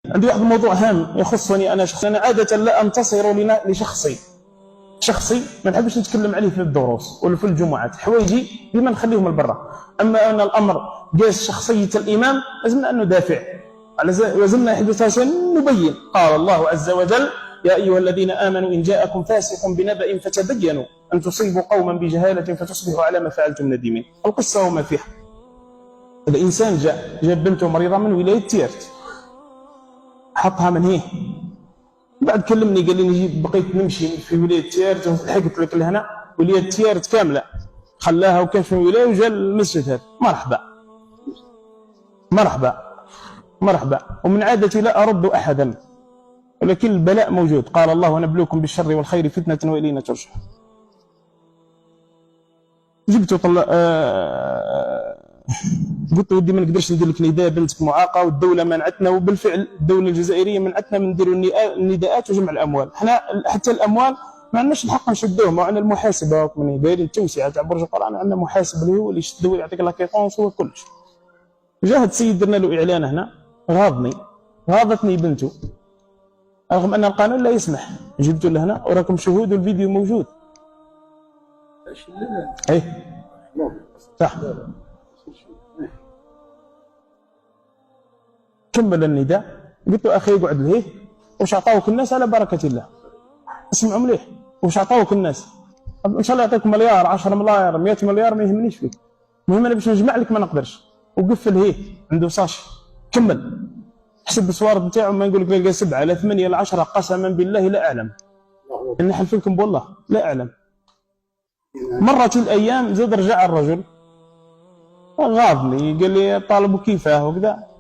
عندي واحد الموضوع هام يخصني أنا شخصيا. أنا عادة لا أنتصر شخصي ما نحبش نتكلم عليه في الدروس ولا في الجمعات، حوايجي ديما نخليهم لبرا. أما أن الأمر قاس شخصية الإمام لازمنا أن ندافع، لازمنا حدث نبين. قال الله عز وجل: يا أيها الذين آمنوا إن جاءكم فاسق بنبأ فتبينوا أن تصيبوا قوما بجهالة فتصبحوا على ما فعلتم نديمين. القصة وما فيها. الإنسان جاب بنته مريضة من ولاية تيرت، حطها من هيه، بعد كلمني قال لي بقيت نمشي في ولاية تيرت ولحقت لك لهنا ولاية تيرت كاملة، خلاها وكاش من ولاية وجا المسجد هذا. مرحبا. ومن عادتي لا أرد أحدا، ولكن البلاء موجود. قال الله: ونبلوكم بالشر والخير فتنة وإلينا ترجعون. جبته قلت له: ودي ما نقدرش ندير لك نداء، بنتك معاقه والدوله منعتنا. وبالفعل الدوله الجزائريه منعتنا من نديروا النداءات وجمع الاموال. حنا حتى الاموال ما عندناش الحق نشدوهم، وعندنا المحاسبه من دايرين التوسعه تاع برج القران، عندنا محاسب اللي هو اللي يشدو يعطيك لا كيطونس وكلش. جا هذا السيد درنا له اعلان هنا، غاضتني بنته رغم ان القانون لا يسمح. جبته لهنا وراكم شهود والفيديو موجود. ايه صح. كمل النداء، قلت له: اخي اقعد لهيه، واش عطاوك الناس على بركه الله؟ اسمعوا مليح، واش عطاوك الناس؟ ان شاء الله يعطيك مليار، 10 ملاير، 100 مليار، ما يهمنيش فيك، المهم انا باش نجمع لك ما نقدرش. وقفل هيه عنده صاشي. كمل حسب الصوارد نتاعو، ما نقول لك لقى 7 لا 8 لا 10، قسما بالله لا اعلم، نحلف لكم بالله لا اعلم. مرت الايام زاد رجع الرجل غاضني، قال لي: طالب كيفاه وكذا.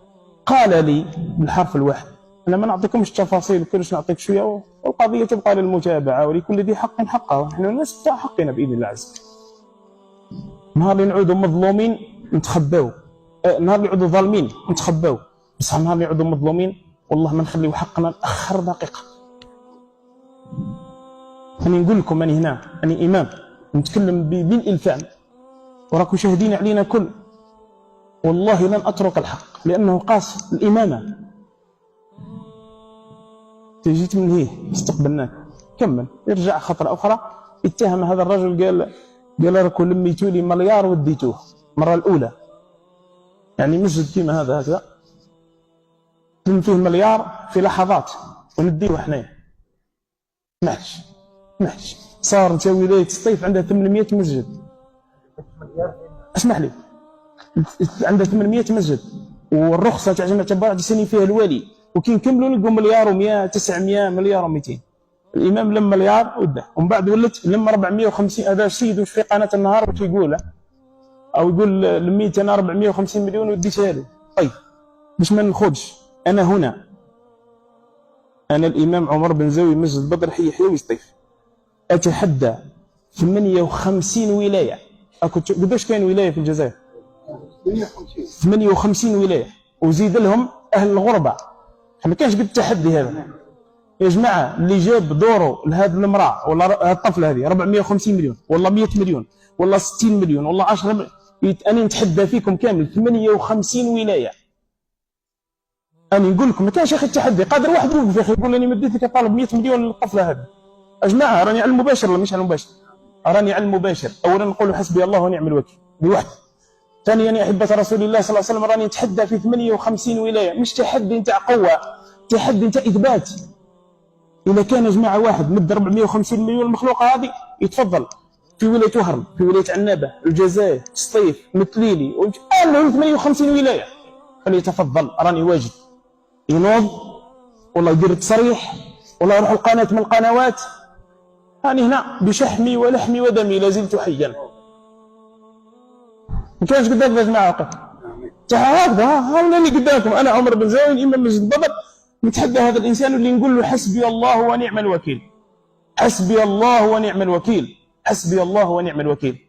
قال لي بالحرف الواحد: انا ما نعطيكمش التفاصيل كلش، نعطيك شويه والقضيه تبقى للمتابعه، ولكل ذي حق حقه، ونحن الناس تاع حقنا باذن الله عز وجل. نهار اللي نعودوا مظلومين نتخباو، نهار اللي يعودوا ظالمين نتخباو، بصح نهار اللي يعودوا مظلومين والله ما نخليو حقنا لاخر دقيقه. انا نقول لكم اني هنا اني امام نتكلم بالالفام، وراكم شاهدين علينا كل، والله لن اترك الحق لانه قاس الامامه. جيت من هيه استقبلناك. كمل يرجع خطره اخرى، اتهم هذا الرجل، قال راكم لميتوا لي مليار وديتوه المره الاولى، يعني مسجد كيما هذا هكذا لم فيه مليار في لحظات ونديوه حنايا. معلش صار انت ولايه الصيف عندها 800 مسجد. اسمح لي، عندها 800 مسجد، والرخصه تاع جمع تبع سنين فيها الوالي، وكي نكملوا نلقوا مليار و100 900 مليار و200. الامام لم مليار وده، ومن بعد ولت لم 450. هذا السيد واش في قناه النهار واش يقول؟ او يقول لميت انا 450 مليون وديتها له. طيب باش ما نخرجش، انا هنا انا الامام عمر بن زاوي مسجد بدر حي حيوي سطيف، اتحدى 58 ولايه. قداش كاين ولايه في الجزائر؟ 58 ولايه، وزيد لهم اهل الغربه. ما كانش قد التحدي هذا يا جماعه. اللي جاب دوره لهذه المراه ولا هذه الطفله هذه 450 مليون ولا 100 مليون ولا 60 مليون ولا 10 مليون، انا نتحدى فيكم كامل 58 ولايه. انا نقول لكم ما كانش يا اخي التحدي، قادر واحد يوقف يا اخي يقول لي مديت لك طالب 100 مليون للطفله هذه. يا جماعه راني على المباشر ولا مش على المباشر؟ راني على المباشر. اولا نقول حسبي الله ونعم الوكيل بواحد. ثانيا يا احبه رسول الله صلى الله عليه وسلم راني نتحدى في 58 ولايه، مش تحدي نتاع قوه، تحدي نتاع اثبات. اذا كان يا جماعه واحد مد 450 مليون المخلوقه هذه يتفضل في ولايه وهرم، في ولايه عنابه، الجزائر، سطيف، متليلي، كلهم 58 ولايه، فليتفضل راني واجد. ينوض والله يدير تصريح والله يروح القناه من القنوات، راني هنا بشحمي ولحمي ودمي لازلت حيا. ما كانش قدامكم يا جماعه وقت هكذا. ها اللي قدامكم انا عمر بن زاوي امام مسجد بدر، نتحدى هذا الانسان اللي نقول له حسبي الله ونعم الوكيل، حسبي الله ونعم الوكيل، حسبي الله ونعم الوكيل.